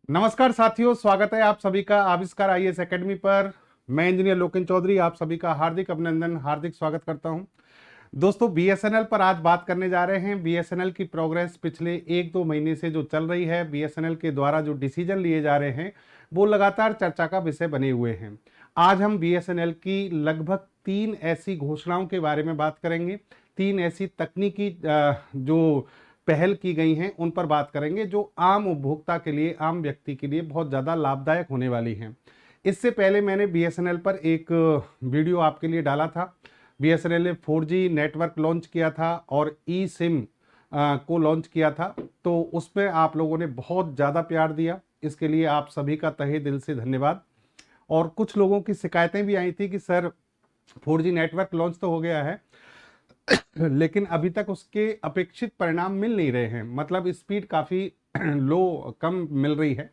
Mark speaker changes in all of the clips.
Speaker 1: नमस्कार साथियों, स्वागत है आप सभी का आविष्कार आईएएस एकेडमी पर। मैं इंजीनियर लोकेन चौधरी आप सभी का हार्दिक अभिनंदन, हार्दिक स्वागत करता हूं। दोस्तों, बीएसएनएल पर आज बात करने जा रहे हैं। बीएसएनएल की प्रोग्रेस पिछले 1-2 महीने से जो चल रही है, बीएसएनएल के द्वारा जो डिसीजन लिए जा रहे हैं वो लगातार चर्चा का विषय बने हुए हैं। आज हम बीएसएनएल की लगभग 3 ऐसी घोषणाओं के बारे में बात करेंगे। 3 ऐसी तकनीकी जो पहल की गई हैं उन पर बात करेंगे जो आम उपभोक्ता के लिए, आम व्यक्ति के लिए बहुत ज़्यादा लाभदायक होने वाली हैं। इससे पहले मैंने बीएसएनएल पर एक वीडियो आपके लिए डाला था। बीएसएनएल ने 4G नेटवर्क लॉन्च किया था और ई सिम को लॉन्च किया था, तो उसमें आप लोगों ने बहुत ज़्यादा प्यार दिया। इसके लिए आप सभी का तहे दिल से धन्यवाद। और कुछ लोगों की शिकायतें भी आई थी कि सर 4G नेटवर्क लॉन्च तो हो गया है लेकिन अभी तक उसके अपेक्षित परिणाम मिल नहीं रहे हैं, मतलब स्पीड काफ़ी लो, कम मिल रही है।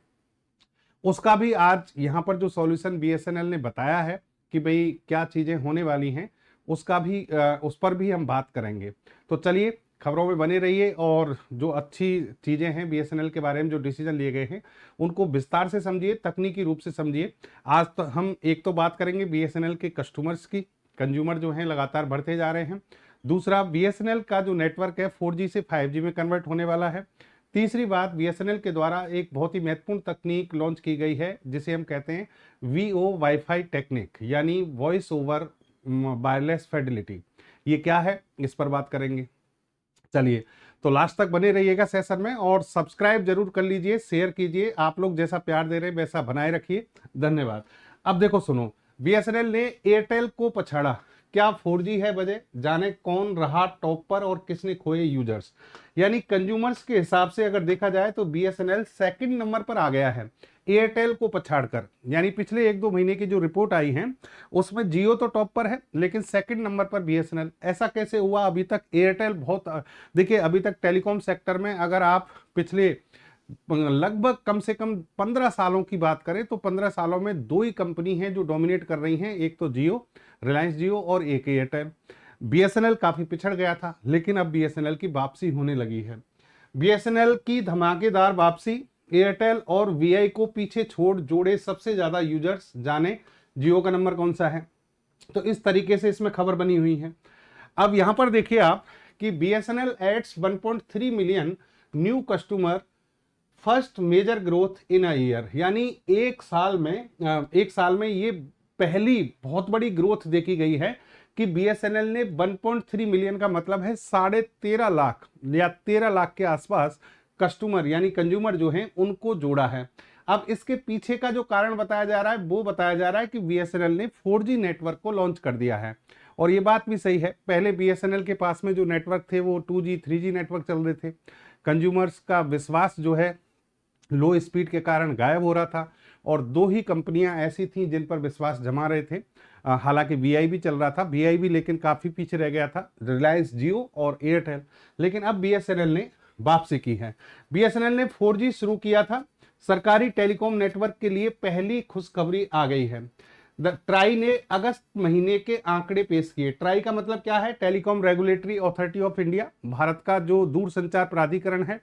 Speaker 1: उसका भी आज यहाँ पर जो सॉल्यूशन बीएसएनएल ने बताया है कि भाई क्या चीज़ें होने वाली हैं, उसका भी उस पर भी हम बात करेंगे। तो चलिए, खबरों में बने रहिए और जो अच्छी चीज़ें हैं बीएसएनएल के बारे में, जो डिसीजन लिए गए हैं उनको विस्तार से समझिए, तकनीकी रूप से समझिए। आज तो हम एक तो बात करेंगे बीएसएनएल के कस्टमर्स की। कंज्यूमर जो हैं लगातार बढ़ते जा रहे हैं। दूसरा, बीएसएनएल का जो नेटवर्क है 4G से 5G में कन्वर्ट होने वाला है। तीसरी बात, बीएसएनएल के द्वारा एक बहुत ही महत्वपूर्ण तकनीक लॉन्च की गई है जिसे हम कहते हैं वीओ वाईफाई टेक्निक, यानी वॉइस ओवर वायरलेस फिडेलिटी। ये क्या है, इस पर बात करेंगे। चलिए, तो लास्ट तक बने रहिएगा सेशन में और सब्सक्राइब जरूर कर लीजिए, शेयर कीजिए। आप लोग जैसा प्यार दे रहे हैं वैसा बनाए रखिए, धन्यवाद। अब देखो सुनो, बीएसएनएल ने एयरटेल को पछाड़ा। क्या 4G है वजह? जाने कौन रहा टॉप पर और किसने खोए यूजर्स। यानी कंज्यूमर्स के हिसाब से अगर देखा जाए तो बीएसएनएल सेकंड नंबर पर आ गया है एयरटेल को पछाड़कर। यानी पिछले 1-2 महीने की जो रिपोर्ट आई है उसमें जियो तो टॉप पर है लेकिन सेकंड नंबर पर बीएसएनएल। ऐसा कैसे हुआ? अभी तक एयरटेल बहुत, देखिए अभी तक टेलीकॉम सेक्टर में अगर आप पिछले लगभग कम से कम 15 सालों की बात करें तो 15 सालों में 2 ही कंपनी हैं जो डोमिनेट कर रही हैं, एक तो जियो, रिलायंस जियो, और एक एयरटेल। बीएसएनएल काफी पिछड़ गया था लेकिन अब बीएसएनएल की वापसी होने लगी है। बीएसएनएल की धमाकेदार वापसी, एयरटेल और वीआई को पीछे छोड़ जोड़े सबसे ज्यादा यूजर्स। जाने जियो का नंबर कौन सा है? तो इस तरीके से इसमें खबर बनी हुई है। अब यहां पर देखिए आप कि BSNL adds 1.3 million new customer, first major growth in a year. यानी एक साल में ये पहली बहुत बड़ी ग्रोथ देखी गई है कि बीएसएनएल ने 1.3 मिलियन का मतलब है 13.5 लाख या 13 लाख के आसपास कस्टमर यानी कंज्यूमर जो हैं उनको जोड़ा है। अब इसके पीछे का जो कारण बताया जा रहा है वो बताया जा रहा है कि बीएसएनएल ने 4G नेटवर्क को लॉन्च कर दिया है। और ये बात भी सही है, पहले बीएसएनएल के पास में जो नेटवर्क थे वो 2G 3G नेटवर्क चल रहे थे। कंज्यूमर्स का विश्वास जो है लो स्पीड के कारण गायब हो रहा था और 2 ही कंपनियां ऐसी थीं जिन पर विश्वास जमा रहे थे। हालांकि वीआई भी चल रहा था, वीआई भी लेकिन काफ़ी पीछे रह गया था, रिलायंस जियो और एयरटेल। लेकिन अब बीएसएनएल ने वापसी की है। बीएसएनएल ने 4G शुरू किया था। सरकारी टेलीकॉम नेटवर्क के लिए पहली खुशखबरी आ गई है। ट्राई ने अगस्त महीने के आंकड़े पेश किए। ट्राई का मतलब क्या है? Telecom regulatory authority of India, Bharat का जो दूरसंचार प्राधिकरण है,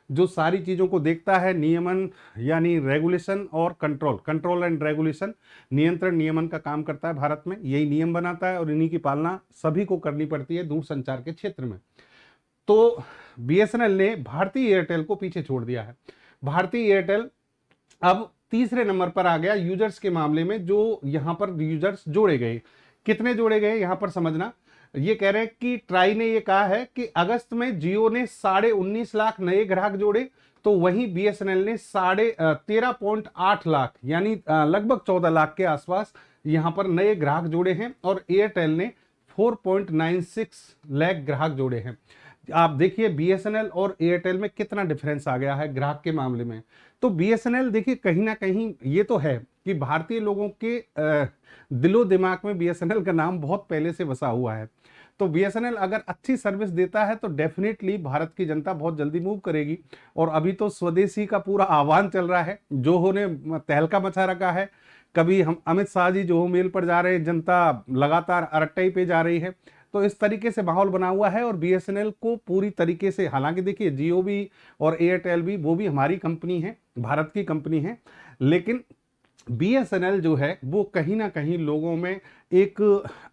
Speaker 1: जो सारी चीज़ों को देखता है, नियमन यानी रेगुलेशन और कंट्रोल एंड रेगुलेशन, नियंत्रण नियमन का काम करता है भारत में। यही नियम बनाता है और इन्हीं की पालना सभी को करनी पड़ती है दूरसंचार के क्षेत्र में। तो बीएसएनएल ने भारतीय एयरटेल को पीछे छोड़ दिया है। भारतीय एयरटेल अब तीसरे नंबर पर आ गया यूजर्स के मामले में। जो यहां पर यूजर्स जोड़े गए, कितने जोड़े गए यहां पर समझना। ये कह रहे हैं कि ट्राई ने ये कहा है कि अगस्त में जियो ने 19.5 लाख नए ग्राहक जोड़े, तो वहीं बीएसएनएल ने 13.8 लाख यानी लगभग 14 लाख के आसपास यहां पर नए ग्राहक जोड़े हैं और एयरटेल ने 4.96 लाख ग्राहक जोड़े हैं। आप देखिए बीएसएनएल और एयरटेल में कितना डिफरेंस आ गया है ग्राहक के मामले में। तो बीएसएनएल देखिए कहीं ना कहीं ये तो है कि भारतीय लोगों के दिलो दिमाग में बीएसएनएल का नाम बहुत पहले से बसा हुआ है। तो बीएसएनएल अगर अच्छी सर्विस देता है तो डेफिनेटली भारत की जनता बहुत जल्दी मूव करेगी। और अभी तो स्वदेशी का पूरा आह्वान चल रहा है, जोहो ने तहलका मचा रखा है। कभी हम अमित शाह जी जोहो मेल पर जा रहे हैं, जनता लगातार अरट्टाई पे जा रही है। तो इस तरीके से माहौल बना हुआ है और बीएसएनएल को पूरी तरीके से, हालांकि देखिए जियो भी और एयरटेल भी, वो भी हमारी कंपनी है, भारत की कंपनी है, लेकिन बीएसएनएल जो है वो कहीं ना कहीं लोगों में एक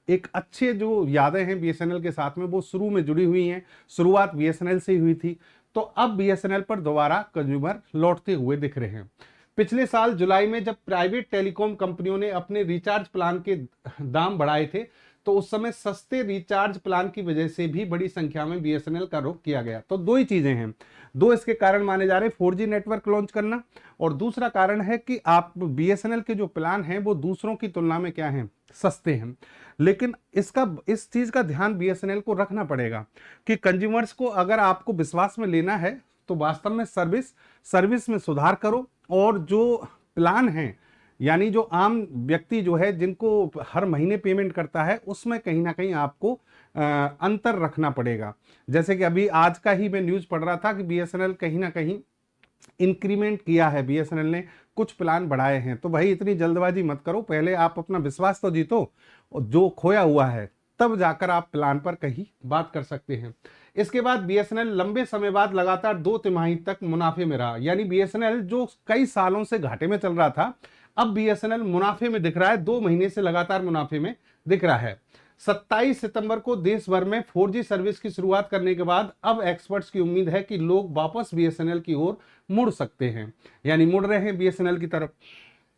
Speaker 1: एक अच्छे जो यादें हैं बीएसएनएल के साथ में, वो शुरू में जुड़ी हुई हैं। शुरुआत बीएसएनएल से ही हुई थी, तो अब बीएसएनएल पर दोबारा कंज्यूमर लौटते हुए दिख रहे हैं। पिछले साल जुलाई में जब प्राइवेट टेलीकॉम कंपनियों ने अपने रिचार्ज प्लान के दाम बढ़ाए थे, तो उस समय सस्ते रिचार्ज प्लान की वजह से भी बड़ी संख्या में बीएसएनएल का रुख किया गया। तो दो ही चीजें हैं, दो इसके कारण माने जा रहे हैं, 4G नेटवर्क लॉन्च करना, और दूसरा कारण है कि आप बीएसएनएल के जो प्लान हैं वो दूसरों की तुलना में क्या हैं, सस्ते हैं। लेकिन इस चीज का ध्यान बीएसएनएल को रखना पड़ेगा कि कंज्यूमर्स को अगर आपको विश्वास में लेना है तो वास्तव में सर्विस में सुधार करो, और जो प्लान है यानी जो आम व्यक्ति जो है जिनको हर महीने पेमेंट करता है, उसमें कहीं ना कहीं आपको अंतर रखना पड़ेगा। जैसे कि अभी आज का ही मैं न्यूज पढ़ रहा था कि बीएसएनएल कहीं ना कहीं इंक्रीमेंट किया है, बीएसएनएल ने कुछ प्लान बढ़ाए हैं। तो भाई इतनी जल्दबाजी मत करो, पहले आप अपना विश्वास तो जीतो, जो खोया हुआ है, तब जाकर आप प्लान पर कहीं बात कर सकते हैं। इसके बाद बीएसएनएल लंबे समय बाद लगातार 2 तिमाही तक मुनाफे में रहा, यानी बीएसएनएल जो कई सालों से घाटे में चल रहा था, अब बीएसएनएल मुनाफे में दिख रहा है, 2 महीने से लगातार मुनाफे में दिख रहा है। 27 सितंबर को देश भर में 4G सर्विस की शुरुआत करने के बाद अब एक्सपर्ट्स की उम्मीद है कि लोग वापस बीएसएनएल की ओर मुड़ सकते हैं, यानी मुड़ रहे हैं बीएसएनएल की तरफ।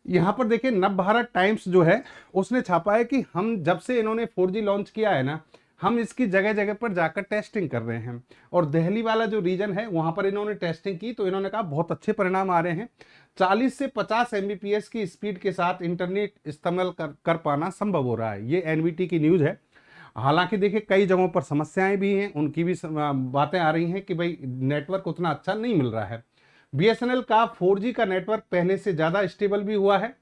Speaker 1: यहां पर देखिए नवभारत टाइम्स जो है उसने छापा है कि हम जब से इन्होंने 4G लॉन्च किया है ना, हम इसकी जगह जगह पर जाकर टेस्टिंग कर रहे हैं, और दिल्ली वाला जो रीजन है वहां पर इन्होंने टेस्टिंग की, तो इन्होंने कहा बहुत अच्छे परिणाम आ रहे हैं। 40 से 50 MBPS की स्पीड के साथ इंटरनेट इस्तेमाल कर पाना संभव हो रहा है। ये एनवीटी की न्यूज है। हालांकि देखिए कई जगहों पर समस्याएं भी हैं, उनकी भी बातें आ रही हैं कि भाई नेटवर्क उतना अच्छा नहीं मिल रहा है। बीएसएनएल का 4G का नेटवर्क पहले से ज्यादा स्टेबल भी हुआ है,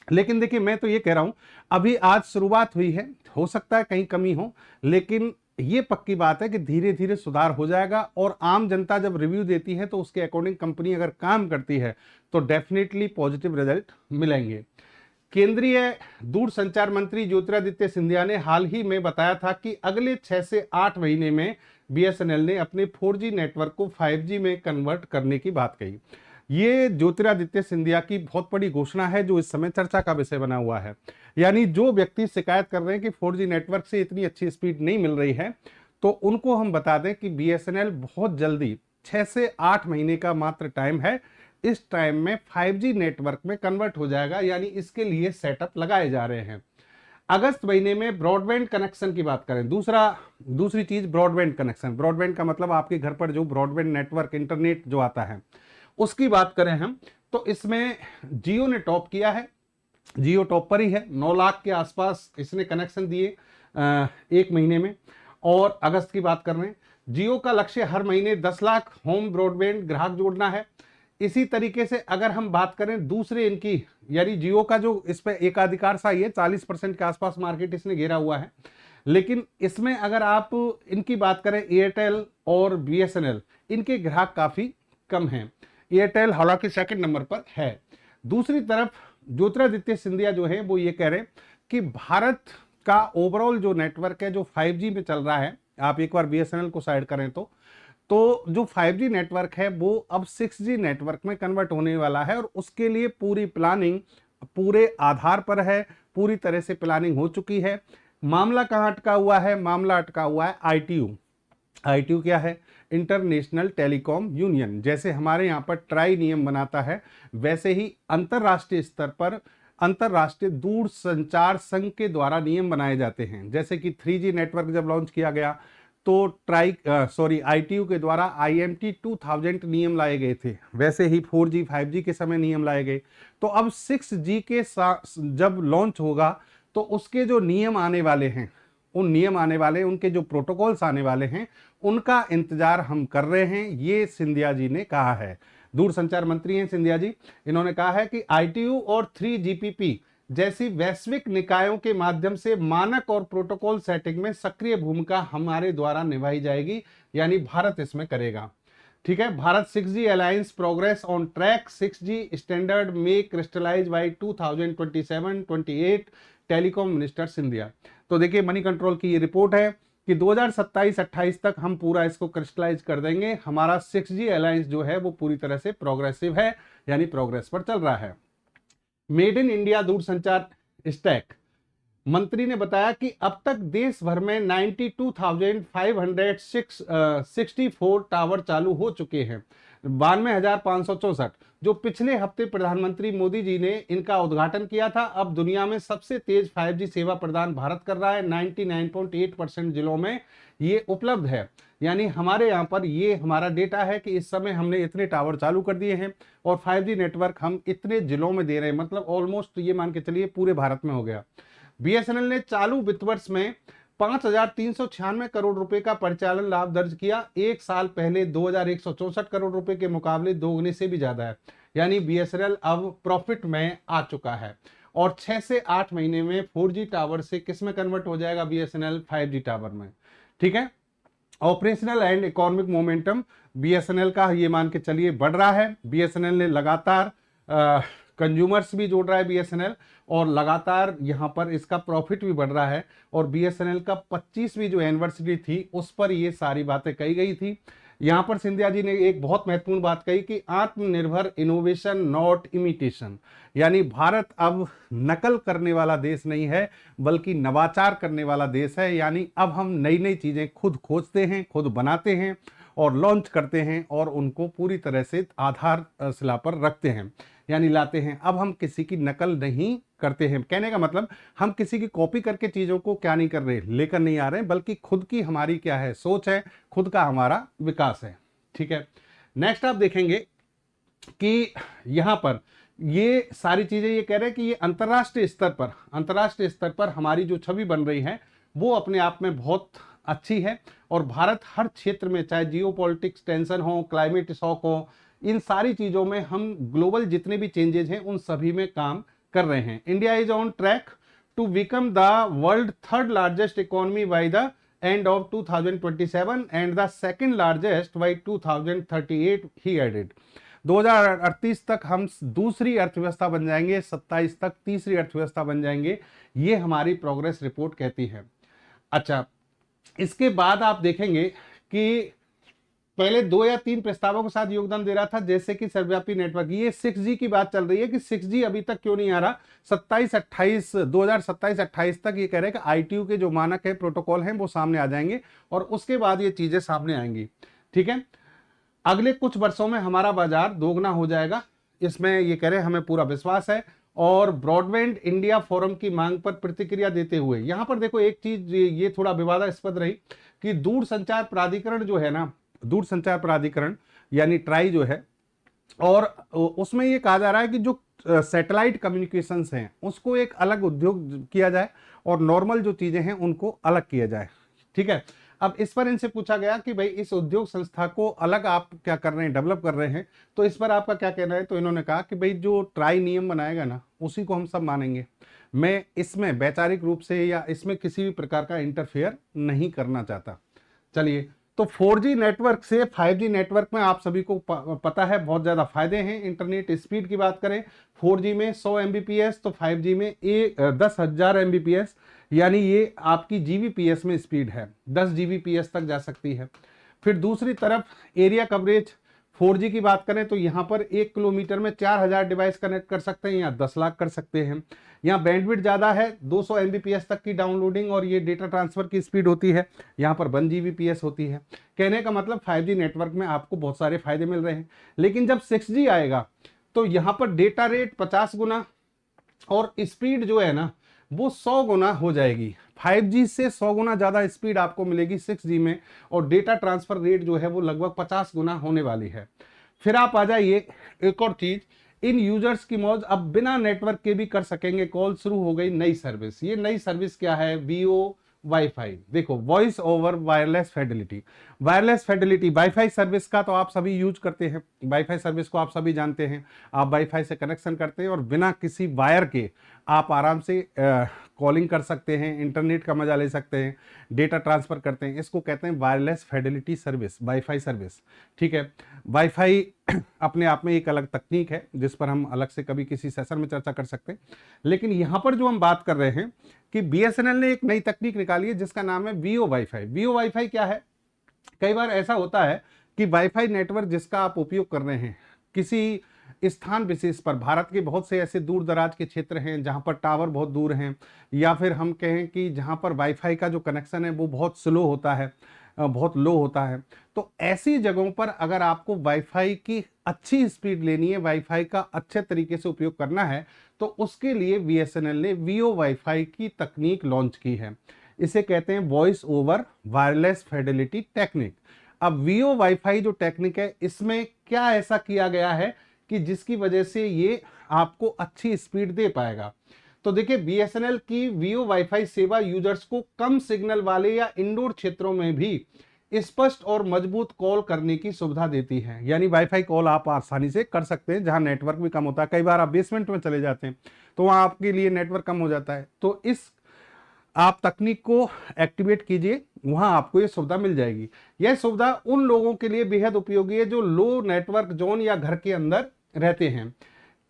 Speaker 1: लेकिन देखिए मैं तो ये कह रहा हूं अभी आज शुरुआत हुई है, हो सकता है कहीं कमी हो, लेकिन ये पक्की बात है कि धीरे धीरे सुधार हो जाएगा, और आम जनता जब रिव्यू देती है तो उसके अकॉर्डिंग कंपनी अगर काम करती है तो डेफिनेटली पॉजिटिव रिजल्ट मिलेंगे। केंद्रीय दूरसंचार मंत्री ज्योतिरादित्य सिंधिया ने हाल ही में बताया था कि अगले 6 से 8 महीने में बीएसएनएल ने अपने 4G नेटवर्क को 5G में कन्वर्ट करने की बात कही। ये ज्योतिरादित्य सिंधिया की बहुत बड़ी घोषणा है जो इस समय चर्चा का विषय बना हुआ है। यानी जो व्यक्ति शिकायत कर रहे हैं कि 4G नेटवर्क से इतनी अच्छी स्पीड नहीं मिल रही है, तो उनको हम बता दें कि बीएसएनएल बहुत जल्दी 6 से 8 महीने का मात्र टाइम है, इस टाइम में 5G नेटवर्क में कन्वर्ट हो जाएगा, यानी इसके लिए सेटअप लगाए जा रहे हैं। अगस्त महीने में ब्रॉडबैंड कनेक्शन की बात करें, दूसरी चीज ब्रॉडबैंड कनेक्शन, ब्रॉडबैंड का मतलब आपके घर पर जो ब्रॉडबैंड नेटवर्क इंटरनेट जो आता है उसकी बात करें हम, तो इसमें जियो ने टॉप किया है, जियो टॉप पर ही है, 9 लाख के आसपास इसने कनेक्शन दिए 1 महीने में। और अगस्त की बात कर रहे हैं, जियो का लक्ष्य हर महीने 10 लाख होम ब्रॉडबैंड ग्राहक जोड़ना है। इसी तरीके से अगर हम बात करें दूसरे इनकी, यानी जियो का जो इस पर एकाधिकार सा ही है, 40% के आसपास मार्केट इसने घेरा हुआ है, लेकिन इसमें अगर आप इनकी बात करें एयरटेल और बीएसएनएल, इनके ग्राहक काफी कम हैं। एयरटेल हालांकि सेकंड नंबर पर है। दूसरी तरफ ज्योतिरादित्य सिंधिया जो है वो ये कह रहे हैं कि भारत का ओवरऑल जो नेटवर्क है जो 5G में चल रहा है, आप एक बार बीएसएनएल को साइड करें तो जो 5G नेटवर्क है वो अब 6G नेटवर्क में कन्वर्ट होने वाला है, और उसके लिए पूरी प्लानिंग पूरे आधार पर है, पूरी तरह से प्लानिंग हो चुकी है। मामला कहाँ अटका हुआ है? मामला अटका हुआ है आईटीयू क्या है? International telecom union. जैसे हमारे यहाँ पर ट्राई नियम बनाता है, वैसे ही अंतरराष्ट्रीय स्तर पर अंतरराष्ट्रीय दूरसंचार संघ के द्वारा नियम बनाए जाते हैं। जैसे कि 3G नेटवर्क जब लॉन्च किया गया तो आईटीयू के द्वारा IMT 2000 नियम लाए गए थे, वैसे ही 4G 5G के समय नियम लाए गए। तो अब 6G के जब लॉन्च होगा तो उसके जो नियम आने वाले हैं, उनके जो प्रोटोकॉल्स आने वाले हैं, उनका इंतजार हम कर रहे हैं, ये सिंधिया जी ने कहा है। दूरसंचार मंत्री हैं सिंधिया जी, इन्होंने कहा है कि आईटीयू और 3GPP जैसी वैश्विक निकायों के माध्यम से मानक और प्रोटोकॉल सेटिंग में सक्रिय भूमिका हमारे द्वारा निभाई जाएगी, यानी भारत इसमें करेगा। ठीक है, Bharat 6G alliance progress on track, 6G standard में crystallise by 2027-28 telecom minister Scindia. तो देखिए मनी कंट्रोल की ये रिपोर्ट है कि 2027-28 तक हम पूरा इसको क्रिस्टलाइज कर देंगे। हमारा 6G अलायंस जो है वो पूरी तरह से प्रोग्रेसिव है, यानी प्रोग्रेस पर चल रहा है। मेड इन इंडिया दूरसंचार स्टैक, मंत्री ने बताया कि अब तक देश भर में 92,564 टावर चालू हो चुके हैं, 92,564, जो पिछले हफ्ते प्रधानमंत्री मोदी जी ने इनका उद्घाटन किया था। अब दुनिया में सबसे तेज 5G सेवा प्रदान भारत कर रहा है। 99.8% जिलों में ये उपलब्ध है, यानी हमारे यहाँ पर ये हमारा डेटा है कि इस समय हमने इतने टावर चालू कर दिए हैं और 5G नेटवर्क हम इतने जिलों में दे रहे हैं, मतलब ऑलमोस्ट ये मान के चलिए पूरे भारत में हो गया। बीएसएनएल ने चालू वित्त वर्ष में 5,396 करोड़ रुपए का परिचालन लाभ दर्ज किया। एक साल पहले 2,164 करोड़ रुपए के मुकाबले दोगुने से भी ज्यादा है, यानी बीएसएनएल अब प्रॉफिट में आ चुका है। और 6 से 8 महीने में 4G टावर से किस में कन्वर्ट हो जाएगा बीएसएनएल? 5G टावर में। ठीक है। Operational and economic momentum BSNL का ये मान के चलिए बढ़ रहा है। बीएसएनएल ने लगातार कंज्यूमर्स भी जोड़ रहा है बीएसएनएल, और लगातार यहाँ पर इसका प्रॉफिट भी बढ़ रहा है। और बीएसएनएल का 25वीं जो एनिवर्सरी थी उस पर ये सारी बातें कही गई थी। यहाँ पर सिंधिया जी ने एक बहुत महत्वपूर्ण बात कही कि आत्मनिर्भर इनोवेशन नॉट इमिटेशन, यानी भारत अब नकल करने वाला देश नहीं है बल्कि नवाचार करने वाला देश है। यानी अब हम नई नई चीजें खुद खोजते हैं, खुद बनाते हैं और लॉन्च करते हैं और उनको पूरी तरह से आधारशिला पर रखते हैं, यानी लाते हैं। अब हम किसी की नकल नहीं करते हैं। कहने का मतलब हम किसी की कॉपी करके चीजों को क्या नहीं कर रहे, लेकर नहीं आ रहे, बल्कि खुद की हमारी क्या है, सोच है, खुद का हमारा विकास है। ठीक है। नेक्स्ट आप देखेंगे कि यहां पर ये सारी चीजें ये कह रहे हैं कि ये अंतर्राष्ट्रीय स्तर पर हमारी जो छवि बन रही है वो अपने आप में बहुत अच्छी है। और भारत हर क्षेत्र में, चाहे जियो पॉलिटिक्स टेंशन हो, क्लाइमेट शॉक हो, इन सारी चीजों में हम ग्लोबल जितने भी चेंजेस हैं उन सभी में काम कर रहे हैं। India is on track to become the world third largest economy by the end of 2027 and the second largest by 2038 he added. 2038 तक हम दूसरी अर्थव्यवस्था बन जाएंगे, 27 तक तीसरी अर्थव्यवस्था बन जाएंगे, ये हमारी प्रोग्रेस रिपोर्ट कहती है। अच्छा, इसके बाद आप देखेंगे कि पहले 2 या 3 प्रस्तावों के साथ योगदान दे रहा था, जैसे कि सर्वव्यापी नेटवर्क। ये 6G की बात चल रही है कि 6G अभी तक क्यों नहीं आ रहा। 2027-28 तक ये कह रहे हैं कि ITU के जो मानक है, प्रोटोकॉल हैं, वो सामने आ जाएंगे और उसके बाद ये चीजें सामने आएंगी। ठीक है। अगले कुछ वर्षों में हमारा बाजार दोगुना हो जाएगा, इसमें ये कह रहे हैं, हमें पूरा विश्वास है। और ब्रॉडबैंड इंडिया फोरम की मांग पर प्रतिक्रिया देते हुए यहां पर देखो एक चीज ये थोड़ा विवादास्पद रही कि दूरसंचार प्राधिकरण जो है ना, दूरसंचार प्राधिकरण यानी ट्राई जो है, और उसमें ये कहा जा रहा है कि जो सैटेलाइट कम्युनिकेशंस हैं उसको एक अलग उद्योग किया जाए और नॉर्मल जो चीजें हैं उनको अलग किया जाए। ठीक है। अब इस पर इनसे पूछा गया कि भाई इस उद्योग संस्था को अलग आप क्या कर रहे हैं, डेवलप कर रहे हैं, तो इस पर आपका क्या कहना है? तो इन्होंने कहा कि भाई जो ट्राई नियम बनाएगा ना उसी को हम सब मानेंगे, मैं इसमें वैचारिक रूप से या इसमें किसी भी प्रकार का इंटरफेयर नहीं करना चाहता। चलिए, तो 4G नेटवर्क से 5G नेटवर्क में आप सभी को पता है बहुत ज्यादा फायदे हैं। इंटरनेट स्पीड की बात करें, 4G में 100 Mbps, तो 5G में 10,000 Mbps, यानी ये आपकी Gbps में स्पीड है, 10 Gbps तक जा सकती है। फिर दूसरी तरफ एरिया कवरेज 4G की बात करें तो यहाँ पर 1 किलोमीटर में 4,000 डिवाइस कनेक्ट कर सकते हैं या 10 लाख कर सकते हैं। यहाँ बैंडविड्थ ज़्यादा है, 200 Mbps तक की डाउनलोडिंग और ये डेटा ट्रांसफर की स्पीड होती है, यहाँ पर 1 Gbps होती है। कहने का मतलब 5G नेटवर्क में आपको बहुत सारे फायदे मिल रहे हैं। लेकिन जब 6G आएगा तो यहाँ पर डेटा रेट 50 गुना और स्पीड जो है ना वो 100 गुना हो जाएगी। 5G से 100 गुना ज़्यादा स्पीड आपको मिलेगी 6G में, और डेटा ट्रांसफर रेट जो है वो लगभग 50 गुना होने वाली है। फिर आप आ जाइए एक और चीज, इन यूजर्स की मौज अब बिना नेटवर्क के भी कर सकेंगे कॉल। शुरू हो गई नई सर्विस। ये नई सर्विस क्या है? VO WiFi. देखो, voice over wireless fidelity. Wireless fidelity WiFi service का तो आप सभी यूज करते हैं, वाईफाई सर्विस को आप सभी जानते हैं। आप वाईफाई से कनेक्शन करते हैं और बिना किसी वायर के आप आराम से कॉलिंग कर सकते हैं, इंटरनेट का मजा ले सकते हैं, डेटा ट्रांसफ़र करते हैं। इसको कहते हैं wireless Fidelity service, wifi service. ठीक है, वाईफाई अपने आप में एक अलग तकनीक है जिस पर हम अलग से कभी किसी सेशन में चर्चा कर सकते हैं। लेकिन यहाँ पर जो हम बात कर रहे हैं कि बीएसएनएल ने एक नई तकनीक निकाली है जिसका नाम है वीओ वाईफाई। वीओ वाईफाई क्या है? कई बार ऐसा होता है कि वाईफाई नेटवर्क जिसका आप उपयोग कर रहे हैं किसी स्थान विशेष पर, भारत के बहुत से ऐसे दूर दराज के क्षेत्र हैं जहां पर टावर बहुत दूर हैं, या फिर हम कहें कि जहां पर वाईफाई का जो कनेक्शन है वो बहुत स्लो होता है, बहुत लो होता है। तो ऐसी जगहों पर अगर आपको वाईफाई की अच्छी स्पीड लेनी है, वाईफाई का अच्छे तरीके से उपयोग करना है, तो उसके लिए बीएसएनएल ने वीओ वाईफाई की तकनीक लॉन्च की है। इसे कहते हैं voice over wireless Fidelity technique. अब वीओ वाईफाई जो टेक्निक है, इसमें क्या ऐसा किया गया है कि जिसकी वजह से ये आपको अच्छी स्पीड दे पाएगा? तो देखिए, बीएसएनएल की वीओ वाईफाई सेवा यूजर्स को कम सिग्नल वाले या इंडोर क्षेत्रों में भी स्पष्ट और मजबूत कॉल करने की सुविधा देती है। यानी वाईफाई कॉल आप आसानी से कर सकते हैं जहां नेटवर्क भी कम होता है। कई बार आप बेसमेंट में चले जाते हैं तो वहां आपके लिए नेटवर्क कम हो जाता है, तो इस आप तकनीक को एक्टिवेट कीजिए, वहां आपको ये सुविधा मिल जाएगी। यह सुविधा उन लोगों के लिए बेहद उपयोगी है जो लो नेटवर्क जोन या घर के अंदर रहते हैं।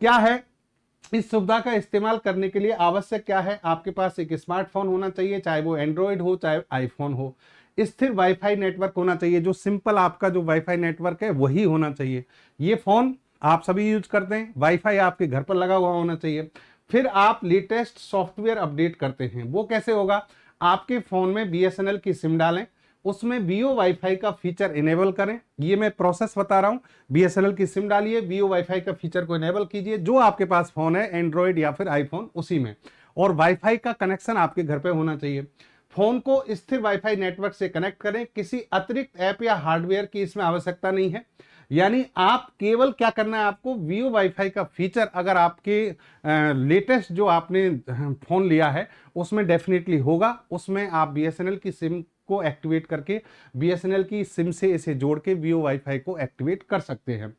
Speaker 1: क्या है इस सुविधा का इस्तेमाल करने के लिए आवश्यक क्या है? आपके पास एक स्मार्टफोन होना चाहिए, चाहे वो एंड्रॉयड हो चाहे आईफोन हो। स्थिर वाईफाई नेटवर्क होना चाहिए, जो सिंपल आपका जो वाईफाई नेटवर्क है वही होना चाहिए। ये फोन आप सभी यूज करते हैं, वाईफाई आपके घर पर लगा हुआ होना चाहिए। फिर आप लेटेस्ट सॉफ्टवेयर अपडेट करते हैं, वो कैसे होगा? आपके फोन में बीएसएनएल की सिम डालें, उसमें वीओ वाईफाई का फीचर इनेबल करें। ये मैं प्रोसेस बता रहा हूं। बीएसएनएल की सिम डालिए, वीओ वाईफाई का फीचर को इनेबल कीजिए, जो आपके पास फोन है एंड्रॉयड या फिर आईफोन उसी में, और वाईफाई का कनेक्शन आपके घर पे होना चाहिए। फोन को स्थिर वाईफाई नेटवर्क से कनेक्ट करें, किसी अतिरिक्त ऐप या हार्डवेयर की इसमें आवश्यकता नहीं है। यानी आप केवल क्या करना है, आपको वीओ वाईफाई का फीचर अगर आपके लेटेस्ट जो आपने फोन लिया है उसमें डेफिनेटली होगा, उसमें आप बीएसएनएल की सिम को एक्टिवेट करके बीएसएनएल की सिम से इसे जोड़ के वीओ वाईफाई को एक्टिवेट कर सकते हैं।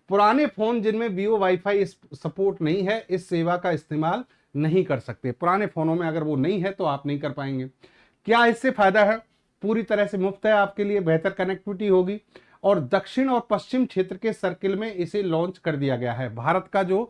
Speaker 1: पुराने फोन जिनमें वीओ वाईफाई सपोर्ट नहीं है, इस सेवा का इस्तेमाल नहीं कर सकते। पुराने फोनों में अगर वो नहीं है तो आप नहीं कर पाएंगे। क्या इससे फायदा है? पूरी तरह से मुफ्त है आपके लिए, बेहतर कनेक्टिविटी होगी, और दक्षिण और पश्चिम क्षेत्र के सर्किल में इसे लॉन्च कर दिया गया है। भारत का जो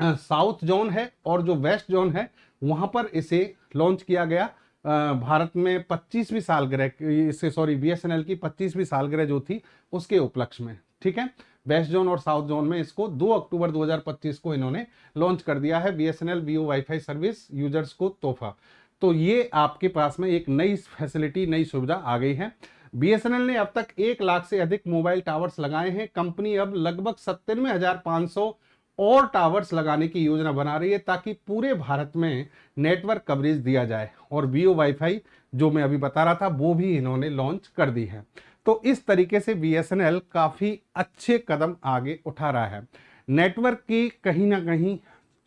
Speaker 1: साउथ जोन है और जो वेस्ट जोन है वहां पर इसे लॉन्च किया गया। भारत में 25वीं सालगिरह, इससे सॉरी बीएसएनएल की 25वीं सालगिरह जो थी उसके उपलक्ष्य में। ठीक है, वेस्ट जोन और साउथ जोन में इसको 2 अक्टूबर 2025 को इन्होंने लॉन्च कर दिया है, BSNL VO WiFi service users को तोहफा। तो ये आपके पास में एक नई फैसिलिटी, नई सुविधा आ गई है। बीएसएनएल ने अब तक 1 लाख से अधिक मोबाइल टावर्स लगाए हैं। कंपनी अब लगभग 97,500 और टावर्स लगाने की योजना बना रही है ताकि पूरे भारत में नेटवर्क कवरेज दिया जाए, और वीओ वाईफाई जो मैं अभी बता रहा था वो भी इन्होंने लॉन्च कर दी है। तो इस तरीके से बीएसएनएल काफी अच्छे कदम आगे उठा रहा है। नेटवर्क की कहीं ना कहीं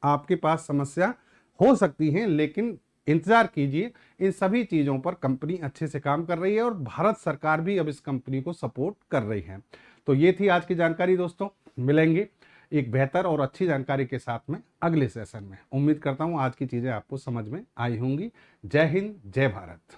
Speaker 1: आपके पास समस्या हो सकती है, लेकिन इंतजार कीजिए, इन सभी चीजों पर कंपनी अच्छे से काम कर रही है और भारत सरकार भी अब इस कंपनी को सपोर्ट कर रही है। तो ये थी आज की जानकारी दोस्तों। मिलेंगे एक बेहतर और अच्छी जानकारी के साथ में अगले सेशन में। उम्मीद करता हूं आज की चीजें आपको समझ में आई होंगी। जय हिंद, जय भारत।